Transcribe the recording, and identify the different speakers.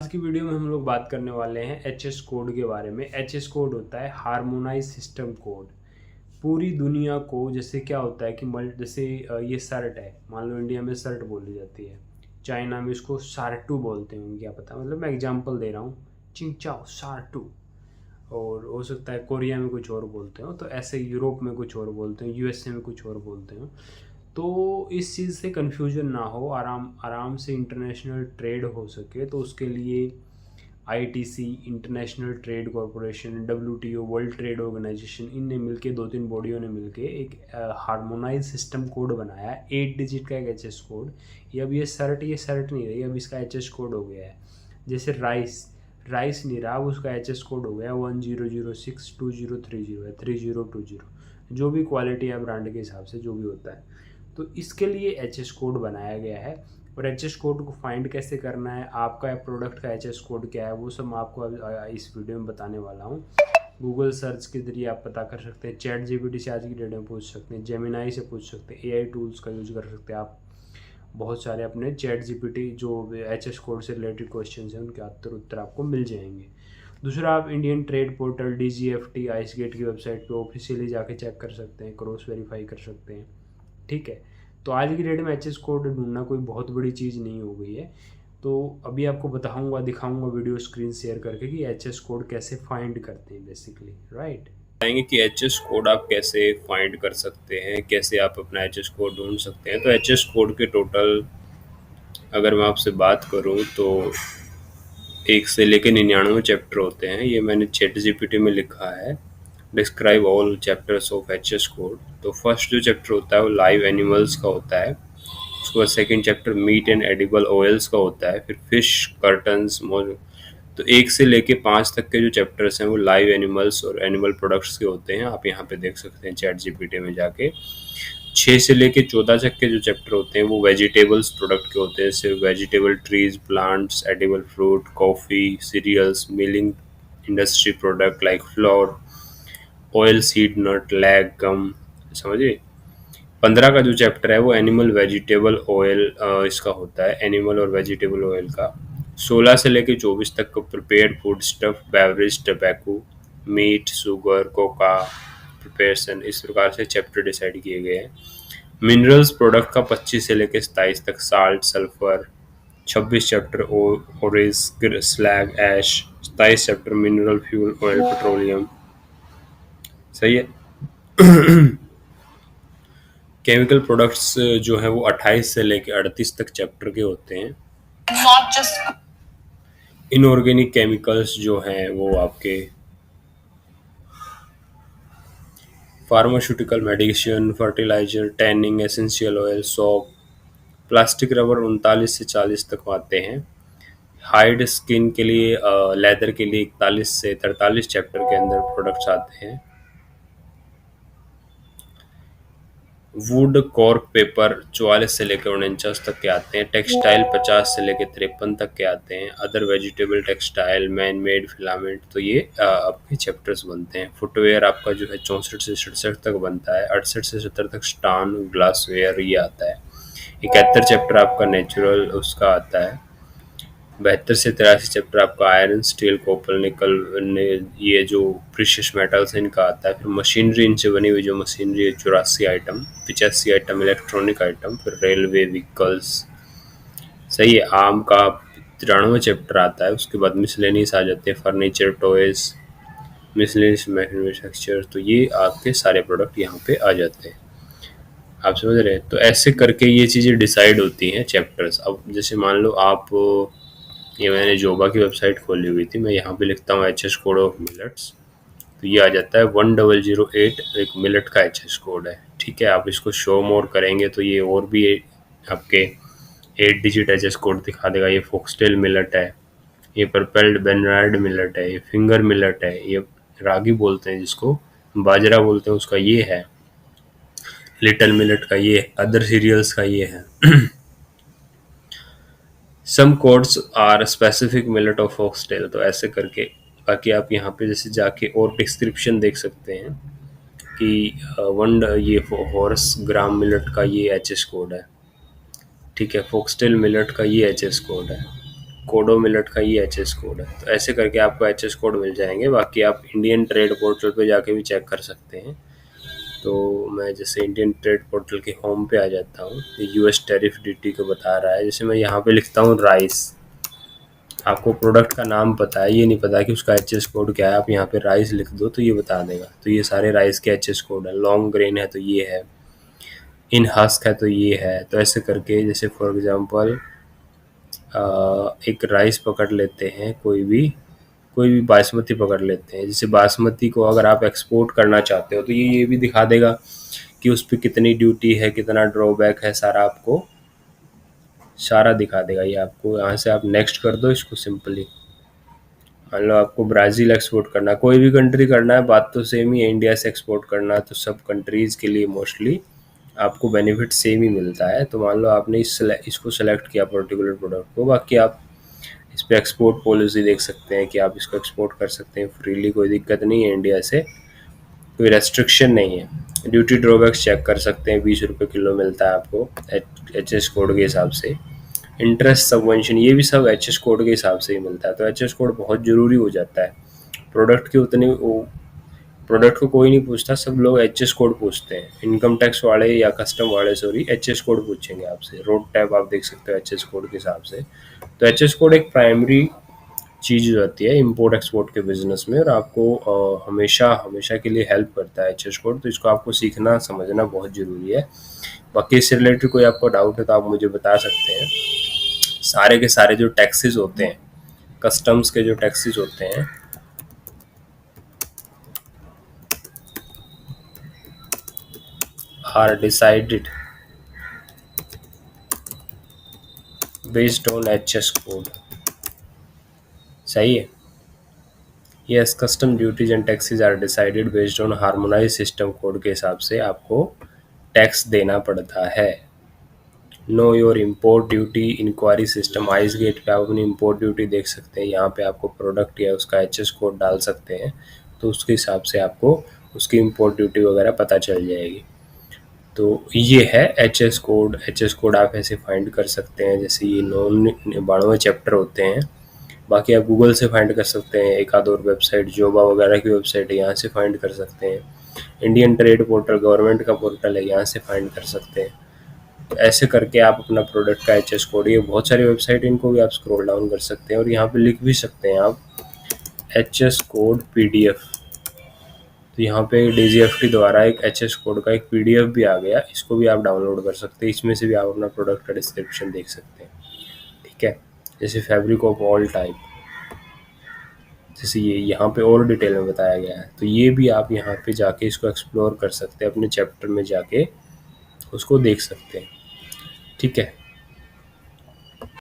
Speaker 1: आज की वीडियो में हम लोग बात करने वाले हैं एचएस कोड के बारे में। एचएस कोड होता है हार्मोनाइज सिस्टम कोड। पूरी दुनिया को जैसे क्या होता है कि जैसे ये शर्ट है, मान लो इंडिया में शर्ट बोली जाती है, चाइना में इसको शार्टू बोलते हैं, क्या पता, मतलब मैं एग्जांपल दे रहा हूँ, चिंचाओ शार्टू। और हो सकता है कोरिया में कुछ और बोलते हो, तो ऐसे यूरोप में कुछ और बोलते हैं, यूएसए में कुछ और बोलते हो। तो इस चीज़ से कन्फ्यूजन ना हो, आराम आराम से इंटरनेशनल ट्रेड हो सके, तो उसके लिए ITC, international trade corporation, WTO, world trade organization, इन ने मिलके, दो तीन बॉडियों ने मिलके एक हार्मोनाइज सिस्टम कोड बनाया है, 8 डिजिट का एक एचएस कोड। ये शर्ट नहीं रही, अब इसका एचएस कोड हो गया है। जैसे राइस नहीं रहा, अब उसका एचएस कोड हो गया 10062030 है, 3020, जो भी क्वालिटी है ब्रांड के हिसाब से जो भी होता है। तो इसके लिए एचएस कोड बनाया गया है। और एचएस कोड को फाइंड कैसे करना है, आपका प्रोडक्ट का एचएस कोड क्या है, वो सब मैं आपको इस वीडियो में बताने वाला हूँ। गूगल सर्च के जरिए आप पता कर सकते हैं, चैट जीपीटी से आज की डेट में पूछ सकते हैं, जेमिनाई से पूछ सकते हैं, एआई टूल्स का यूज़ कर सकते हैं आप। बहुत सारे अपने चैट जीपीटी जो एचएस कोड से रिलेटेड क्वेश्चन हैं उनके उत्तर आपको मिल जाएंगे। दूसरा, आप Indian trade portal, DGFT, ICEGATE की वेबसाइट पे ऑफिशियली जाके चेक कर सकते हैं, क्रॉस वेरीफाई कर सकते हैं। ठीक है, तो आज की डेट में एचएस कोड ढूंढना कोई बहुत बड़ी चीज़ नहीं हो गई है। तो अभी आपको बताऊंगा, दिखाऊंगा वीडियो स्क्रीन शेयर करके कि एचएस कोड कैसे फाइंड करते हैं बेसिकली, राइट।
Speaker 2: बताएंगे कि एचएस कोड आप कैसे फाइंड कर सकते हैं, कैसे आप अपना एचएस कोड ढूंढ सकते हैं। तो एचएस कोड के टोटल अगर मैं आपसे बात करूं तो 1 से लेकर 99 चैप्टर होते हैं। ये मैंने चैट जीपीटी में लिखा है, describe all chapters of HS code. तो फर्स्ट जो चैप्टर होता है वो लाइव एनिमल्स का होता है। उसके बाद second chapter meat and edible oils का होता है। फिर फिश, कर्टन्स, तो 1 से लेके 5 तक के जो चैप्टर्स हैं वो लाइव एनिमल्स और एनिमल प्रोडक्ट्स के होते हैं। आप यहाँ पे देख सकते हैं चैट जीपीटी में जाके। 6 से लेके 14 तक के जो चैप्टर होते हैं वो वेजिटेबल्स प्रोडक्ट के होते हैं, जैसे vegetable trees, plants, edible fruit, coffee, cereals, milling industry product like flour, oil seed, nut, lac, gum, समझिए। 15 का जो चैप्टर है वो एनिमल वेजिटेबल ऑयल इसका होता है, एनिमल और वेजिटेबल ऑयल का। 16 से लेके 24 तक का prepared food stuff, beverage, tobacco, meat, sugar, cocoa preparation, इस प्रकार से चैप्टर डिसाइड किए गए हैं। मिनरल्स प्रोडक्ट का 25 से लेके 27 तक, salt, sulphur. 26 chapter ores, slag, ऐश। 27 chapter mineral fuel oil, petroleum. सही है। केमिकल प्रोडक्ट्स जो है वो 28 से लेके 38 तक चैप्टर के होते हैं। नॉट जस्ट इनऑर्गेनिक केमिकल्स जो हैं वो आपके pharmaceutical, medicine, fertiliser, tanning, essential oil, soap, plastic, rubber 39 से 40 तक आते हैं। हाइड स्किन के लिए, लेदर के लिए 41 से 43 चैप्टर के अंदर प्रोडक्ट्स आते हैं। वुड, कॉर्क, पेपर 44 से लेकर 49 तक के आते हैं। टेक्सटाइल 50 से लेकर 53 तक के आते हैं। Other vegetable, textile, man made, filament, तो ये आपके चैप्टर्स बनते हैं। फुटवेयर आपका जो है 64 से 67 तक बनता है। 68 से 70 तक स्टान, ग्लासवेयर ये आता है। 71 चैप्टर आपका नेचुरल उसका आता है। 72 से 83 चैप्टर आपका आयरन, स्टील, कॉपर, निकल ने ये जो प्रीशियस मेटल्स हैं इनका आता है। फिर मशीनरी, इनसे बनी हुई जो मशीनरी है 84 आइटम। 85 item electronic item. फिर रेलवे व्हीकल्स, सही है। आम का 93 चैप्टर आता है। उसके बाद मिसलेनियस आ जाते हैं, फर्नीचर, टॉयज, मिसलेनियस मैन्युफैक्चर। तो ये आपके सारे प्रोडक्ट यहाँ पे आ जाते हैं। आप समझ रहे हैं। तो ऐसे करके ये चीज़ें डिसाइड होती हैं चैप्टर्स। अब जैसे मान लो आप, ये मैंने जोबा की वेबसाइट खोली हुई थी, मैं यहाँ पे लिखता हूँ H S code of millets, तो ये आ जाता है 1008, एक मिलेट का एच एस कोड है। ठीक है, आप इसको शो मोर करेंगे तो ये और भी आपके 8 डिजिट एच एस कोड दिखा देगा। ये फोक्सटेल मिलेट है, ये पर्पल्ड बेनराइड मिलेट है, ये फिंगर मिलेट है, ये रागी बोलते हैं जिसको, बाजरा बोलते हैं उसका ये है, लिटिल मिलेट का ये, अदर सीरियल्स का ये है। Some codes are specific millet of foxtail, तो ऐसे करके। बाकी आप यहाँ पे जैसे जाके और डिस्क्रिप्शन देख सकते हैं कि वन ये हॉर्स ग्राम मिलेट का ये एच एस कोड है। ठीक है, फॉक्सटेल मिलेट का ये एच एस कोड है। कोडो मिलट का ये एच एस कोड है। तो ऐसे करके आपको एच एस कोड मिल जाएंगे। बाकी आप इंडियन ट्रेड पोर्टल पे जाके भी चेक कर सकते हैं। तो मैं जैसे इंडियन ट्रेड पोर्टल के होम पे आ जाता हूँ, यूएस टैरिफ ड्यूटी को बता रहा है। जैसे मैं यहाँ पे लिखता हूँ राइस, आपको प्रोडक्ट का नाम पता है, ये नहीं पता कि उसका एच एस कोड क्या है, आप यहाँ पे राइस लिख दो तो ये बता देगा। तो ये सारे राइस के एच एस कोड है। लॉन्ग ग्रेन है तो ये है, इन हस्क है तो ये है। तो ऐसे करके जैसे फॉर एग्जांपल एक राइस पकड़ लेते हैं, कोई भी बासमती पकड़ लेते हैं। जैसे बासमती को अगर आप एक्सपोर्ट करना चाहते हो तो ये भी दिखा देगा कि उस पर कितनी ड्यूटी है, कितना ड्रॉबैक है, सारा आपको सारा दिखा देगा ये आपको। यहाँ से आप नेक्स्ट कर दो इसको सिंपली। मान लो आपको ब्राज़ील एक्सपोर्ट करना है, कोई भी कंट्री करना है, बात तो सेम ही है। इंडिया से एक्सपोर्ट करना है तो सब कंट्रीज़ के लिए मोस्टली आपको बेनिफिट सेम ही मिलता है। तो मान लो आपने इसको सेलेक्ट किया पर्टिकुलर प्रोडक्ट को, बाकी आप इस पर एक्सपोर्ट पॉलिसी देख सकते हैं कि आप इसको एक्सपोर्ट कर सकते हैं फ्रीली, कोई दिक्कत नहीं है इंडिया से, कोई रेस्ट्रिक्शन नहीं है। ड्यूटी ड्रॉबैक्स चेक कर सकते हैं, 20 रुपये किलो मिलता है आपको एच एस कोड के हिसाब से। इंटरेस्ट सबवेंशन ये भी सब एच एस कोड के हिसाब से ही मिलता है। तो एच एस कोड बहुत ज़रूरी हो जाता है। प्रोडक्ट के उतने प्रोडक्ट को कोई नहीं पूछता, सब लोग एच एस कोड पूछते हैं। इनकम टैक्स वाले या कस्टम वाले सॉरी एच एस कोड पूछेंगे आपसे। रोड टैप आप देख सकते हो एच एस कोड के हिसाब से। तो एच एस कोड एक प्राइमरी चीज़ हो जाती है इम्पोर्ट एक्सपोर्ट के बिजनेस में, और आपको हमेशा हमेशा के लिए हेल्प करता है एच एस कोड। तो इसको आपको सीखना समझना बहुत ज़रूरी है। बाकी इससे रिलेटेड कोई आपको डाउट है तो आप मुझे बता सकते हैं। सारे के सारे जो टैक्सेस होते हैं, कस्टम्स के जो टैक्सेस होते हैं, are decided based on H S code. सही है। Yes, custom duties and taxes are decided based on harmonize system code के हिसाब से आपको टैक्स देना पड़ता है। Know your import duty inquiry system, ice gate पे आप अपनी इम्पोर्ट ड्यूटी देख सकते हैं। यहाँ पे आपको प्रोडक्ट या उसका एच एस कोड डाल सकते हैं, तो उसके हिसाब से आपको उसकी इम्पोर्ट ड्यूटी वगैरह पता चल जाएगी। तो ये है H S code. H S code आप ऐसे फाइंड कर सकते हैं, जैसे ये 92 चैप्टर होते हैं। बाकी आप गूगल से फाइंड कर सकते हैं, एक आध और वेबसाइट जोबा वगैरह की वेबसाइट है, यहाँ से फाइंड कर सकते हैं। इंडियन ट्रेड पोर्टल गवर्नमेंट का पोर्टल है, यहाँ से फाइंड कर सकते हैं। तो ऐसे करके आप अपना प्रोडक्ट का एच एस कोड, ये बहुत सारी वेबसाइट, इनको भी आप स्क्रॉल डाउन कर सकते हैं और यहाँ पे लिख भी सकते हैं आप एच एस कोड PDF। तो यहाँ पे DGFT द्वारा एक एच एस कोड का एक PDF भी आ गया, इसको भी आप डाउनलोड कर सकते हैं। इसमें से भी आप अपना प्रोडक्ट का डिस्क्रिप्शन देख सकते हैं। ठीक है, जैसे फैब्रिक ऑफ ऑल टाइप, जैसे ये यहाँ पे और डिटेल में बताया गया है। तो ये भी आप यहाँ पे जाके इसको एक्सप्लोर कर सकते हैं, अपने चैप्टर में जाके उसको देख सकते हैं। ठीक है।